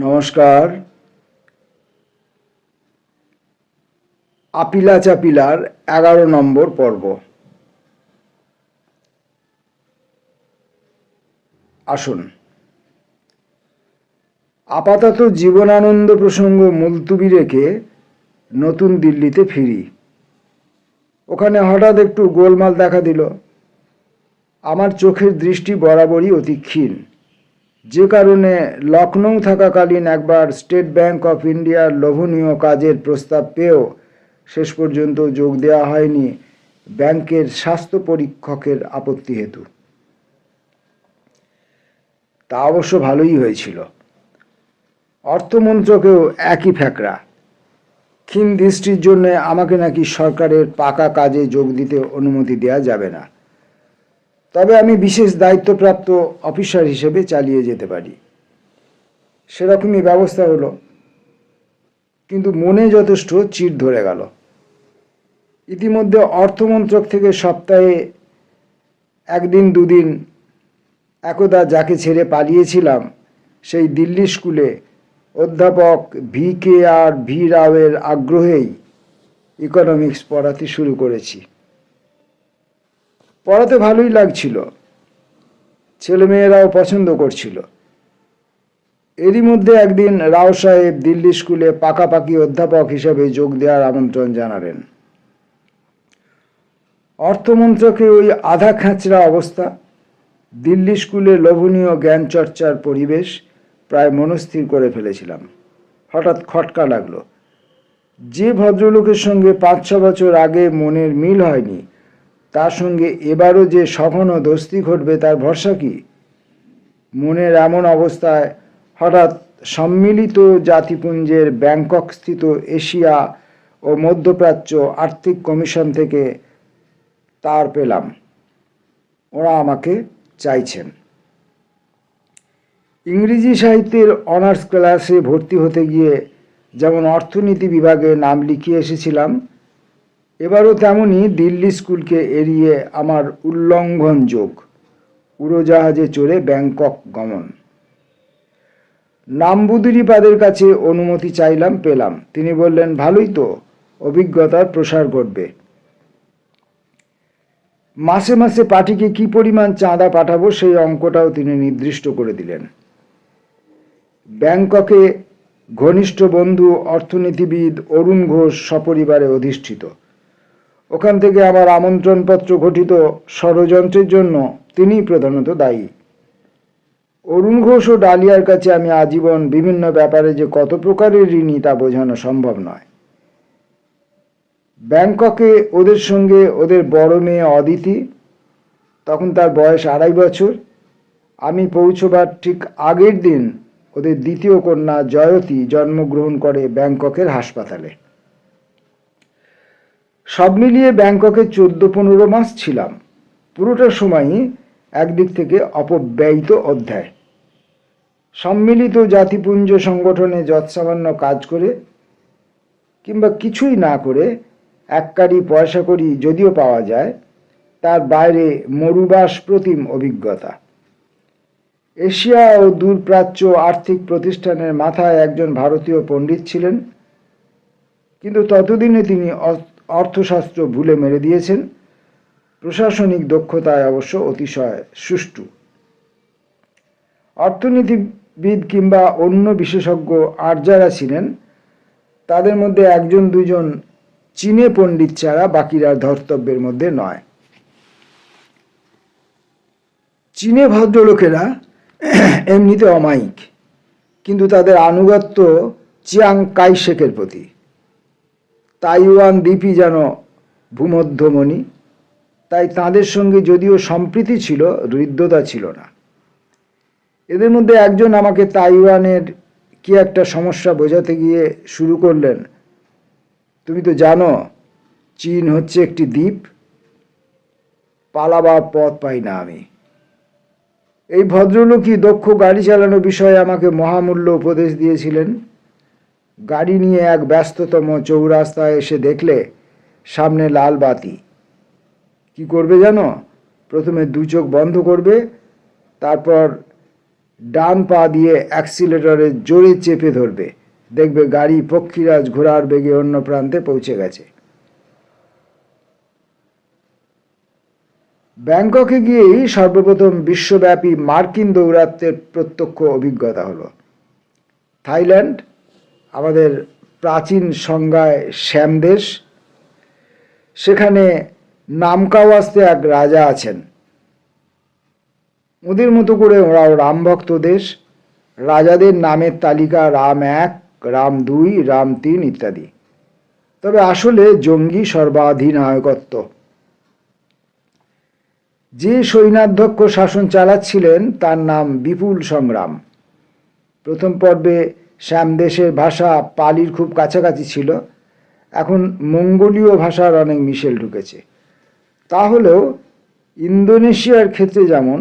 নমস্কার। আপিলা চাপিলার 11 নম্বর পর্ব। আসুন, আপাতত জীবনানন্দ প্রসঙ্গ মুলতুবি রেখে নতুন দিল্লিতে ফিরি। ওখানে হঠাৎ একটু গোলমাল দেখা দিল। আমার চোখের দৃষ্টি বরাবরই অতি ক্ষীণ, যে কারণে লখনৌ থাকাকালীন একবার স্টেট ব্যাংক অফ ইন্ডিয়ার লোভনীয় কাজের প্রস্তাব পেয়েও শেষ পর্যন্ত যোগ দেওয়া হয়নি ব্যাংকের স্বাস্থ্য পরীক্ষকের আপত্তি হেতু। তা অবশ্য ভালোই হয়েছিল। অর্থমন্ত্রকেও একই ফ্যাকড়া। ক্ষীণ দৃষ্টির জন্য আমাকে নাকি সরকারের পাকা কাজে যোগ দিতে অনুমতি দেওয়া যাবে না, তবে আমি বিশেষ দায়িত্বপ্রাপ্ত অফিসার হিসেবে চালিয়ে যেতে পারি। সেরকমই ব্যবস্থা হলো, কিন্তু মনে যথেষ্ট চিড় ধরে গেল। ইতিমধ্যে অর্থমন্ত্রক থেকে সপ্তাহে একদিন দুদিন একদা যাকে ছেড়ে পালিয়েছিলাম সেই দিল্লি স্কুলে অধ্যাপক VKR রাওয়ের আগ্রহেই ইকোনমিক্স পড়াতে শুরু করেছি। পড়াতে ভালোই লাগছিল, ছেলেমেয়েরাও পছন্দ করছিল। এরই মধ্যে একদিন রাও সাহেব দিল্লি স্কুলে পাকাপাকি অধ্যাপক হিসেবে যোগ দেওয়ার আমন্ত্রণ জানালেন। অর্থমন্ত্রকে ওই আধা খাঁচড়া অবস্থা, দিল্লি স্কুলে লোভনীয় জ্ঞান চর্চার পরিবেশ প্রায় মনস্থির করে ফেলেছিলাম। হঠাৎ খটকা লাগলো, যে ভদ্রলোকের সঙ্গে 5-6 বছর আগে মনের মিল হয়নি, তার সঙ্গে এবারও যে সঘন দোস্তি ঘটবে তার ভরসা কি? মনের এমন অবস্থায় হঠাৎ সম্মিলিত জাতিপুঞ্জের ব্যাংককস্থিত এশিয়া ও মধ্যপ্রাচ্য আর্থিক কমিশন থেকে তার পেলাম। ওরা আমাকে চাইছেন। ইংরেজি সাহিত্যের অনার্স ক্লাসে ভর্তি হতে গিয়ে যেমন অর্থনীতি বিভাগে নাম লিখিয়ে এসেছিলাম, এবারও তেমনই দিল্লি স্কুলকে এড়িয়ে আমার উল্লঙ্ঘন যোগ, উড়োজাহাজে চড়ে ব্যাংকক গমন। নামবুদিরিপাদের কাছে অনুমতি চাইলাম, পেলাম। তিনি বললেন, ভালোই তো, অভিজ্ঞতার প্রসার ঘটবে। মাসে মাসে পার্টিকে কি পরিমাণ চাঁদা পাঠাবো সেই অঙ্কটাও তিনি নির্দিষ্ট করে দিলেন। ব্যাংককে ঘনিষ্ঠ বন্ধু অর্থনীতিবিদ অরুণ ঘোষ সপরিবারে অধিষ্ঠিত। ওখান থেকে আমার আমন্ত্রণপত্র ঘটিত ষড়যন্ত্রের জন্য তিনিই প্রধানত দায়ী। অরুণ ঘোষ ও ডালিয়ার কাছে আমি আজীবন বিভিন্ন ব্যাপারে যে কত প্রকারের ঋণী তা বোঝানো সম্ভব নয়। ব্যাংককে ওদের সঙ্গে ওদের বড় মেয়ে অদিতি, তখন তার বয়স 2.5 বছর। আমি পৌঁছবার ঠিক আগের দিন ওদের দ্বিতীয় কন্যা জয়তী জন্মগ্রহণ করে ব্যাংককের হাসপাতালে। সব মিলিয়ে ব্যাংককে 14-15 মাস ছিলাম। পুরোটা সময়ই একদিক থেকে অপব্যয়িত অধ্যায়। সম্মিলিত জাতিপুঞ্জ সংগঠনে যৎসামান্য কাজ করে কিংবা কিছুই না করে এককারি পয়সা করি যদিও পাওয়া যায়, তার বাইরে মরুবাস প্রতিম অভিজ্ঞতা। এশিয়া ও দূরপ্রাচ্য আর্থিক প্রতিষ্ঠানের মাথায় একজন ভারতীয় পণ্ডিত ছিলেন, কিন্তু ততদিনে তিনি অর্থশাস্ত্র ভুলে মেরে দিয়েছেন। প্রশাসনিক দক্ষতায় অবশ্য অতিশয় সুষ্ঠু। অর্থনীতিবিদ কিংবা অন্য বিশেষজ্ঞ আর যারা ছিলেন, তাদের মধ্যে 1-2 চীনে পণ্ডিত ছাড়া বাকিরা ধর্তব্যের মধ্যে নয়। চীনে ভদ্রলোকেরা এমনিতে অমায়িক, কিন্তু তাদের আনুগত্য চিয়াং কাইশেকের প্রতি। তাইওয়ান দ্বীপই যেন ভূমধ্যমণি, তাই তাদের সঙ্গে যদিও সম্প্রীতি ছিল, হৃদ্যতা ছিল না। এদের মধ্যে একজন আমাকে তাইওয়ানের কি একটা সমস্যা বোঝাতে গিয়ে শুরু করলেন, তুমি তো জানো চীন হচ্ছে একটি দ্বীপ। পালাবার পথ পাই না আমি। এই ভদ্রলোকই দক্ষ গাড়ি চালানো বিষয়ে আমাকে মহামূল্য উপদেশ দিয়েছিলেন। গাড়ি নিয়ে এক ব্যস্ততম চৌরাস্তায় এসে দেখলে সামনে লাল বাতি। কি করবে জানো? প্রথমে 2 চোখ বন্ধ করবে, তারপর ডান পা দিয়ে অ্যাক্সিলারেটরে জোরে চেপে ধরবে, দেখবে গাড়ি পক্ষীরাজ ঘোড়ার বেগে অন্য প্রান্তে পৌঁছে গেছে। ব্যাংককে গিয়েই সর্বপ্রথম বিশ্বব্যাপী মার্কিন দৌরাত্ম্যের প্রত্যক্ষ অভিজ্ঞতা হলো। থাইল্যান্ড, আমাদের প্রাচীন সংজ্ঞায় শ্যামদেশ, সেখানে নামকাওয়াস্তে এক রাজা আছেন। ওদের মতো করে ওরাও রামভক্ত দেশ। রাজাদের নামের তালিকা রাম 1, রাম 2, রাম 3 ইত্যাদি। তবে আসলে জঙ্গি সর্বাধিনায়কত্ব। যে সৈন্যাধ্যক্ষ শাসন চালাচ্ছিলেন তার নাম বিপুল সংগ্রাম। প্রথম পর্বে শ্যামদেশের ভাষা পালির খুব কাছাকাছি ছিল, এখন মঙ্গোলীয় ভাষার অনেক মিশেল ঢুকেছে। তাহলেও ইন্দোনেশিয়ার ক্ষেত্রে যেমন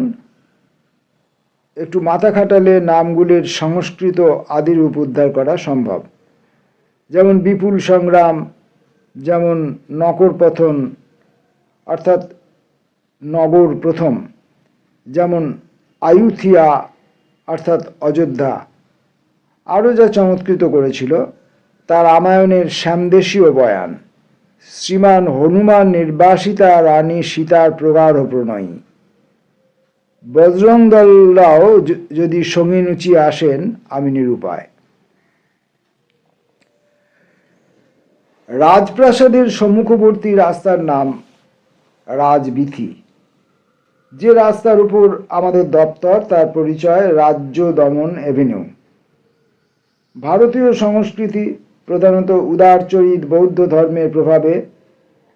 একটু মাথা খাটালে নামগুলির সংস্কৃত আদিরূপ উদ্ধার করা সম্ভব। যেমন বিপুল সংগ্রাম, যেমন নগরপথন অর্থাৎ নগর প্রথম, যেমন আয়ুথিয়া অর্থাৎ অযোধ্যা। আরও যা চমৎকৃত করেছিল তা রামায়ণের শ্যামদেশীয় বয়ান, শ্রীমান হনুমান নির্বাসিতা রানী সীতার প্রগাঢ় প্রণয়ী। বজরং দলরাও যদি সঙ্গী নুচিয়ে আসেন আমি নিরুপায়। রাজপ্রাসাদের সম্মুখবর্তী রাস্তার নাম রাজবীথি। যে রাস্তার উপর আমাদের দপ্তর তার পরিচয় রাজ্য দমন এভিনিউ। ভারতীয় সংস্কৃতি, প্রধানত উদারচরিত বৌদ্ধ ধর্মের প্রভাবে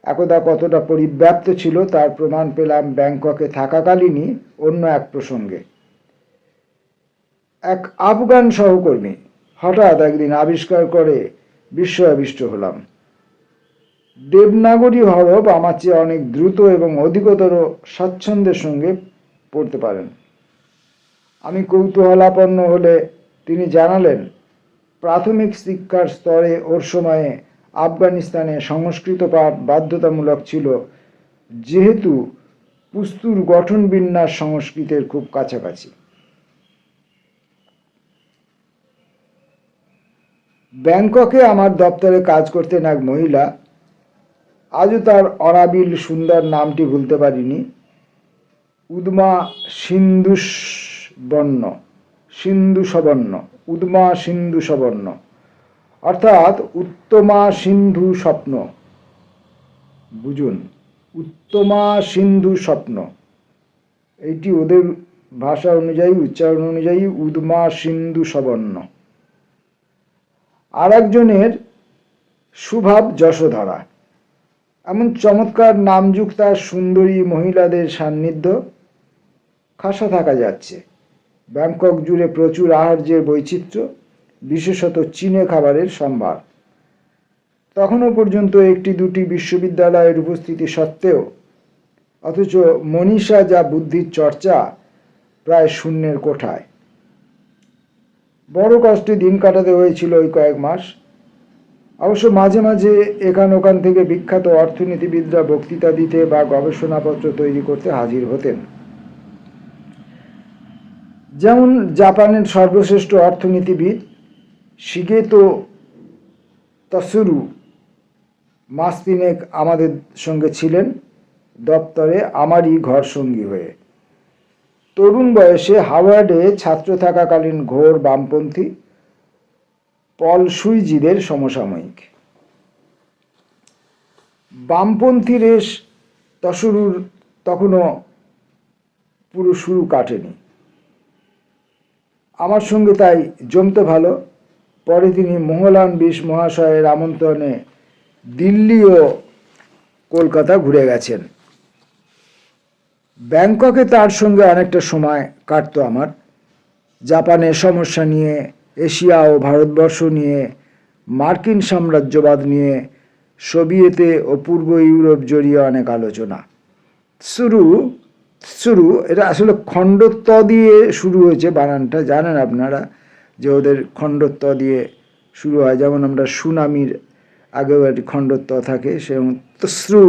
একদা কতটা পরিব্যাপ্ত ছিল তার প্রমাণ পেলাম ব্যাংককে থাকাকালীনই অন্য এক প্রসঙ্গে। এক আফগান সহকর্মী হঠাৎ একদিন আবিষ্কার করে বিস্ময়াবিষ্ট হলাম। দেবনাগরী হরফ আমার চেয়ে অনেক দ্রুত এবং অধিকতর স্বাচ্ছন্দ্যের সঙ্গে পড়তে পারেন। আমি কৌতূহলাপন্ন হলে তিনি জানালেন, প্রাথমিক শিক্ষার স্তরে ওর সময়ে আফগানিস্তানে সংস্কৃত পাঠ বাধ্যতামূলক ছিল, যেহেতু পুস্তুর গঠন বিন্যাস সংস্কৃতের খুব কাছাকাছি। ব্যাংককে আমার দপ্তরে কাজ করতেন এক মহিলা, আজও তার অনাবিল সুন্দর নামটি ভুলতে পারিনি। উদ্মা সিন্ধু সবর্ণ অর্থাৎ উত্তমা সিন্ধু স্বপ্ন। বুঝুন, উত্তমা সিন্ধু স্বপ্ন, এইটি ওদের ভাষা অনুযায়ী, উচ্চারণ অনুযায়ী উদ্মা সিন্ধু সবর্ণ। আর একজনের সুভাব যশোধরা। এমন চমৎকার নামযুক্তা সুন্দরী মহিলাদের সান্নিধ্য খাসা থাকা যাচ্ছে। ব্যাংকক জুড়ে প্রচুর আহার্যের বৈচিত্র্য, বিশেষত চীনে খাবারের সম্ভার। তখনও পর্যন্ত একটি দুটি বিশ্ববিদ্যালয়ের উপস্থিতি সত্ত্বেও অথচ মনীষা যা বুদ্ধির চর্চা প্রায় শূন্যের কোঠায়। বড় কষ্টে দিন কাটাতে হয়েছিল ওই কয়েক মাস। অবশ্য মাঝে মাঝে এখান ওখান থেকে বিখ্যাত অর্থনীতিবিদরা বক্তৃতা দিতে বা গবেষণাপত্র তৈরি করতে হাজির হতেন। যেমন জাপানের সর্বশ্রেষ্ঠ অর্থনীতিবিদ শিগেতো তসুরু মাস তিনেক আমাদের সঙ্গে ছিলেন দপ্তরে, আমারই ঘর সঙ্গী হয়ে। তরুণ বয়সে হাওয়ার্ডে ছাত্র থাকাকালীন ঘোর বামপন্থী, পল সুইজিদের সমসাময়িক। বামপন্থী রেশ তসুরুর তখনও পুরো শুরু কাটেনি। আমার সঙ্গে তাই জমতে ভালো। পরে তিনি মোহলান বিশ মহাশয়ের আমন্ত্রণে দিল্লি ও কলকাতা ঘুরে গেছেন। ব্যাংককে তার সঙ্গে অনেকটা সময় কাটত আমার। জাপানের সমস্যা নিয়ে, এশিয়া ও ভারতবর্ষ নিয়ে, মার্কিন সাম্রাজ্যবাদ নিয়ে, সোভিয়েতে ও পূর্ব ইউরোপ জড়িয়ে অনেক আলোচনা। শুরু এটা আসলে খণ্ডত্ব দিয়ে শুরু হয়েছে, বানানটা জানেন আপনারা যে ওদের খণ্ডত্ব দিয়ে শুরু হয়। যেমন আমরা সুনামির আগেও একটি খণ্ডত্ব থাকে, সেরকম তসরু।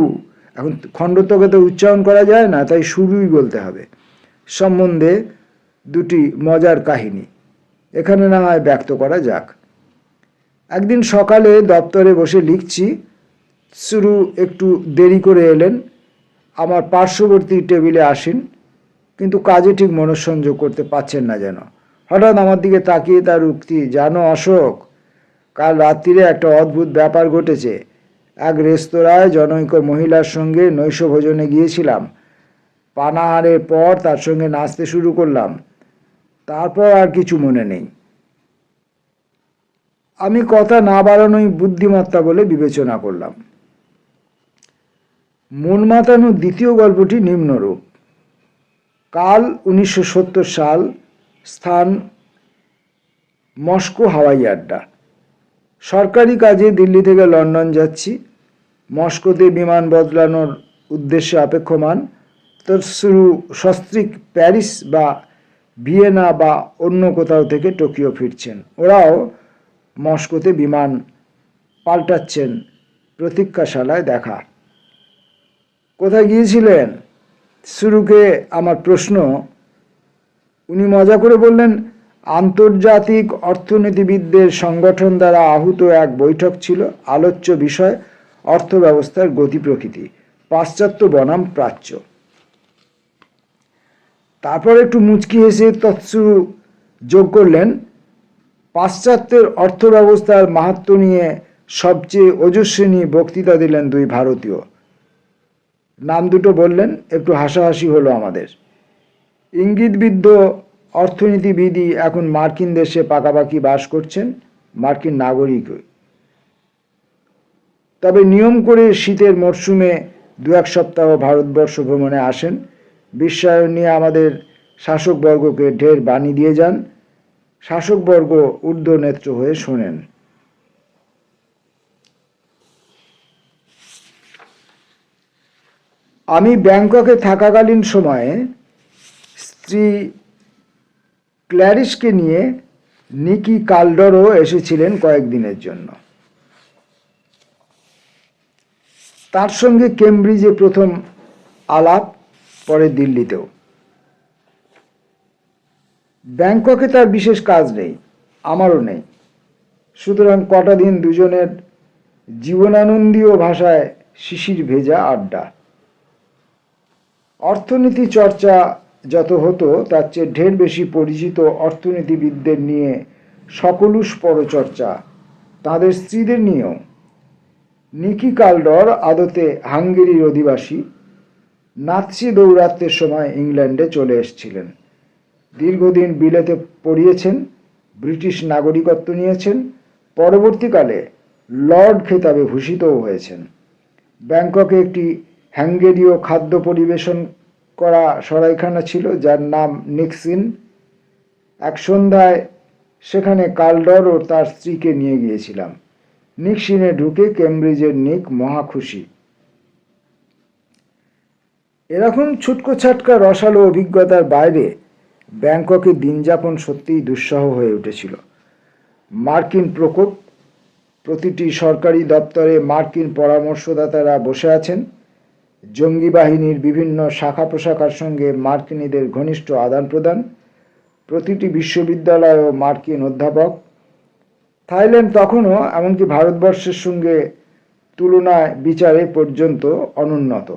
এখন খণ্ডত্বকে তো উচ্চারণ করা যায় না, তাই শুরুই বলতে হবে। সম্বন্ধে দুটি মজার কাহিনী এখানে না হয় ব্যক্ত করা যাক। একদিন সকালে দপ্তরে বসে লিখছি, শুরু একটু দেরি করে এলেন। আমার পার্শ্ববর্তী টেবিলে আসেন, কিন্তু কাজে ঠিক মনোসংযোগ করতে পারছেন না যেন। হঠাৎ আমার দিকে তাকিয়ে তার উক্তি, জানো অশোক, কাল রাত্রিরে একটা অদ্ভুত ব্যাপার ঘটেছে। এক রেস্তোরাঁয় জনৈক মহিলার সঙ্গে নৈশভোজনে গিয়েছিলাম। পানাহারের পর তার সঙ্গে নাচতে শুরু করলাম। তারপর আর কিছু মনে নেই। আমি কথা না বাড়ানোই বুদ্ধিমত্তা বলে বিবেচনা করলাম। মন মাতানো দ্বিতীয় গল্পটি নিম্নরূপ। কাল 1970 সাল, স্থান মস্কো হাওয়াই আড্ডা। সরকারি কাজে দিল্লি থেকে লন্ডন যাচ্ছি। মস্কোতে বিমান বদলানোর উদ্দেশ্যে অপেক্ষমান। তৎসুরু সস্ত্রীক প্যারিস বা ভিয়েনা বা অন্য কোথাও থেকে টোকিও ফিরছেন। ওরাও মস্কোতে বিমান পাল্টাচ্ছেন। প্রতীক্ষাশালায় দেখা। কোথায় গিয়েছিলেন? শুরুকে আমার প্রশ্ন। উনি মজা করে বললেন, আন্তর্জাতিক অর্থনীতিবিদদের সংগঠন দ্বারা আহুত এক বৈঠক ছিল। আলোচ্য বিষয় অর্থব্যবস্থার গতি প্রকৃতি, পাশ্চাত্য বনাম প্রাচ্য। তারপর একটু মুচকি হেসে তৎসুরু যোগ করলেন, পাশ্চাত্যের অর্থব্যবস্থার মাহাত্ম্য নিয়ে সবচেয়ে ওজস্বিনী বক্তৃতা দিলেন দুই ভারতীয়। নাম দুটো বললেন, একটু হাসাহাসি হলো আমাদের। ইঙ্গিতবিদ্ধ অর্থনীতিবিদই এখন মার্কিন দেশে পাকাপাকি বাস করছেন, মার্কিন নাগরিকই। তবে নিয়ম করে শীতের মরশুমে 2-1 সপ্তাহ ভারতবর্ষ ভ্রমণে আসেন। বিশ্বায়ন নিয়ে আমাদের শাসকবর্গকে ঢের বাণী দিয়ে যান। শাসকবর্গ ঊর্ধ্বনেত্র হয়ে শোনেন। আমি ব্যাংককে থাকাকালীন সময়ে স্ত্রী ক্ল্যারিসকে নিয়ে নিকি কালডরও এসেছিলেন কয়েকদিনের জন্য। তার সঙ্গে কেমব্রিজে প্রথম আলাপ, পরে দিল্লিতেও। ব্যাংককে তার বিশেষ কাজ নেই, আমারও নেই। সুতরাং কটা দিন দুজনের জীবনানন্দীয় ভাষায় শিশির ভেজা আড্ডা। অর্থনীতি চর্চা যত হতো তার চেয়ে ঢের বেশি পরিচিত অর্থনীতিবিদদের নিয়ে সকলুষ পরচর্চা, তাঁদের স্ত্রীদের নিয়েও। নিকি কালডর আদতে হাঙ্গেরির অধিবাসী। নাৎসি দৌরাত্ম্যের সময় ইংল্যান্ডে চলে এসেছিলেন। দীর্ঘদিন বিলেতে পড়িয়েছেন, ব্রিটিশ নাগরিকত্ব নিয়েছেন, পরবর্তীকালে লর্ড খেতাবে ভূষিতও হয়েছেন। ব্যাংককে একটি হাঙ্গেরীয় খাদ্য পরিবেশন করা সরাইখানা ছিল, যার নাম নিক্সিন। এক সন্ধ্যায় সেখানে কালডর ও তার স্ত্রীকে নিয়ে গিয়েছিলাম। নিক্সিনে ঢুকে কেমব্রিজের নিক মহা খুশি। এরকম ছুটকো ছাটকা রসালো অভিজ্ঞতার বাইরে ব্যাংককে দিনযাপন সত্যিই দুঃসহ হয়ে উঠেছিল। মার্কিন প্রকোপ। প্রতিটি সরকারি দপ্তরে মার্কিন পরামর্শদাতারা বসে আছেন। জঙ্গি বাহিনীর বিভিন্ন শাখা প্রশাখার সঙ্গে মার্কিনীদের ঘনিষ্ঠ আদান প্রদান। প্রতিটি বিশ্ববিদ্যালয়েও মার্কিন অধ্যাপক। থাইল্যান্ড তখনও এমনকি ভারতবর্ষের সঙ্গে তুলনায় বিচারে পর্যন্ত অনুন্নত।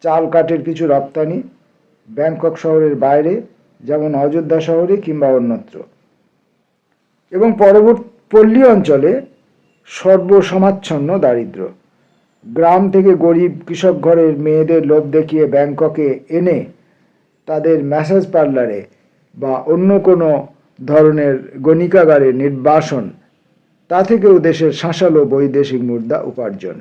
চাল কাঠের কিছু রপ্তানি ব্যাংকক শহরের বাইরে, যেমন অযোধ্যা শহরে কিংবা অন্যত্র। এবং পল্লী অঞ্চলে সর্বসমাচ্ছন্ন দারিদ্র। গ্রাম থেকে গরিব কৃষক ঘরের মেয়েদের লোভ দেখিয়ে ব্যাংককে এনে তাদের ম্যাসাজ পার্লারে বা অন্য কোনো ধরনের গণিকাগারে নির্বাসন, তা থেকেও দেশের শাঁসালো বৈদেশিক মুদ্রা উপার্জন।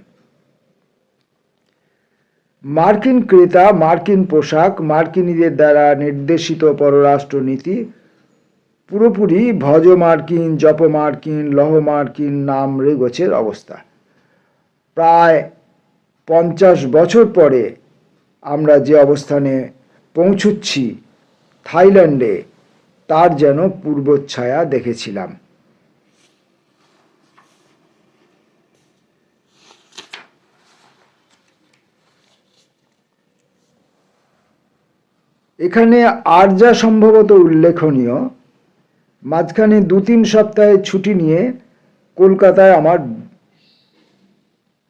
মার্কিন ক্রেতা, মার্কিন পোশাক, মার্কিনীদের দ্বারা নির্দেশিত পররাষ্ট্রনীতি, পুরোপুরি ভজ মার্কিন, জপ মার্কিন, লহ মার্কিন নাম রেগোছের অবস্থা। প্রায় 50 বছর পরে আমরা যে অবস্থানে পৌঁছচ্ছি থাইল্যান্ডে, তার যেন পূর্বচ্ছায়া দেখেছিলাম। এখানে আর যা সম্ভবত উল্লেখনীয়, মাঝখানে 2-3 সপ্তাহের ছুটি নিয়ে কলকাতায় আমার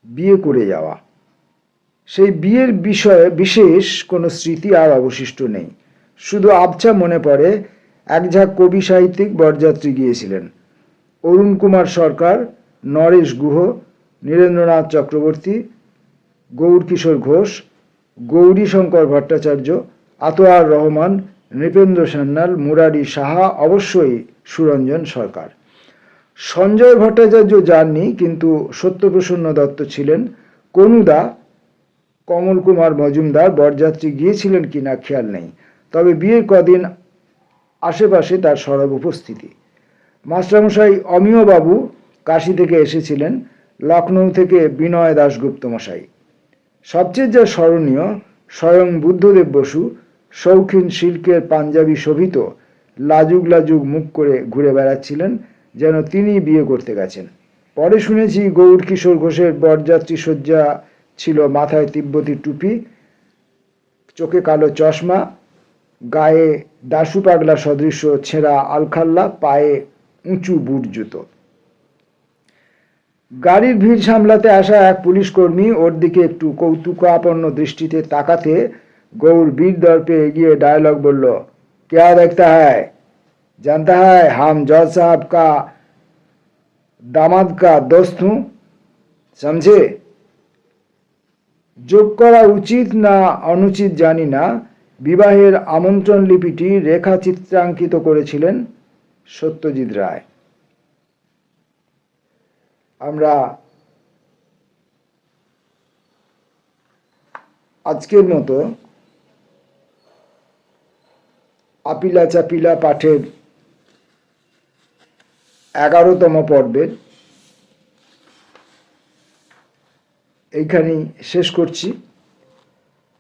বিয়ে করে যাওয়া। সেই বিয়ের বিষয়ে বিশেষ কোনো স্মৃতি আর অবশিষ্ট নেই। শুধু আবছা মনে পড়ে এক ঝাঁক কবি সাহিত্যিক বরযাত্রী গিয়েছিলেন। অরুণ কুমার সরকার, নরেশ গুহ, নীরেন্দ্রনাথ চক্রবর্তী, গৌরকিশোর ঘোষ, গৌরীশঙ্কর ভট্টাচার্য, আতোয়ার রহমান, নৃপেন্দ্র সান্যাল, মুরারি সাহা, অবশ্যই সুরঞ্জন সরকার। সঞ্জয় ভট্টাচার্য যাননি, কিন্তু সত্যপ্রসন্ন দত্ত ছিলেন। কনুদা, কমল কুমার মজুমদার বরযাত্রী গিয়েছিলেন কিনা খেয়াল নেই, তবে বিয়ের কদিন আশেপাশে তার সরব উপস্থিতি। মাস্টারমশাই অমিয়বাবু কাশী থেকে এসেছিলেন, লখনৌ থেকে বিনয় দাশগুপ্ত মশাই। সবচেয়ে যা স্মরণীয়, স্বয়ং বুদ্ধদেব বসু শৌখিন সিল্কের পাঞ্জাবি শোভিত লাজুক লাজুক মুখ করে ঘুরে বেড়াচ্ছিলেন, যেন তিনি বিয়ে করতে গেছেন। পরে শুনেছি গৌরকিশোর ঘোষের বরযাত্রী সজ্জা ছিল মাথায় তিব্বতী টুপি, চোখে কালো চশমা, গায়ে দাশু পাগলা সদৃশ্য ছেঁড়া আলখাল্লা, পায়ে উঁচু বুট জুতো। গাড়ির ভিড় সামলাতে আসা এক পুলিশ কর্মী ওর দিকে একটু কৌতুকাপন্ন দৃষ্টিতে তাকাতে গৌর বীর দর্পে এগিয়ে ডায়লগ বলল, क्या देखता है, जानता है हम जज साहब का दामाद का दोस्त हूं, समझे। যোগ করা উচিত না অনুচিত জানি না, বিবাহের আমন্ত্রণ লিপিটি রেখা চিত্রাঙ্কিত করেছিলেন সত্যজিৎ রায়। আমরা আজকের মতো আপিলা চাপিলা পাঠের 11তম পর্বের এইখানেই শেষ করছি।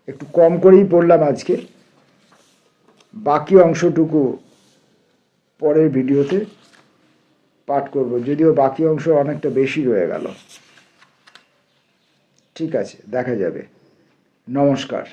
একটু কম করেই পড়লাম আজকে, বাকি অংশটুকু পরের ভিডিওতে পাঠ করব, যদিও বাকি অংশ অনেকটা বেশি রয়ে গেল। ঠিক আছে, দেখা যাবে। নমস্কার।